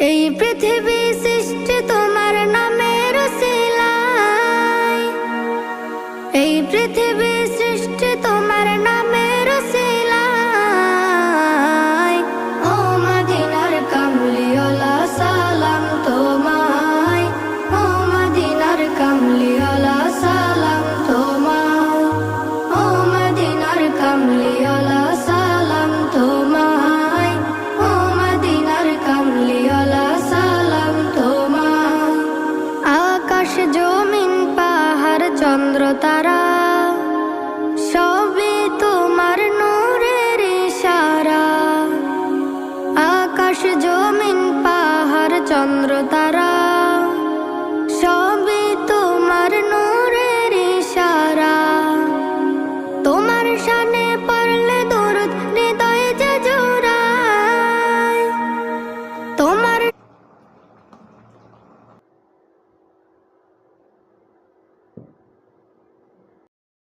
এই পৃথিবী সৃষ্টি তোমার নামের উসিলায়, এই পৃথিবী সৃষ্টি তোমার নামের উসিলায়। ও মদিনার কামলিওয়ালা সালাম তোমায়, ও মদিনার কামলিওয়ালা সালাম তোমায়, ও মদিনার কামলিওয়ালা সালাম তোমায়, ও মদিনার কামলিওয়ালা সালাম তোমায়। আকাশ জমিন পাহাড় চন্দ্র তারা সবই তোমার নূরের ইশারা। আকাশ জমিন পাহাড় চন্দ্র তারা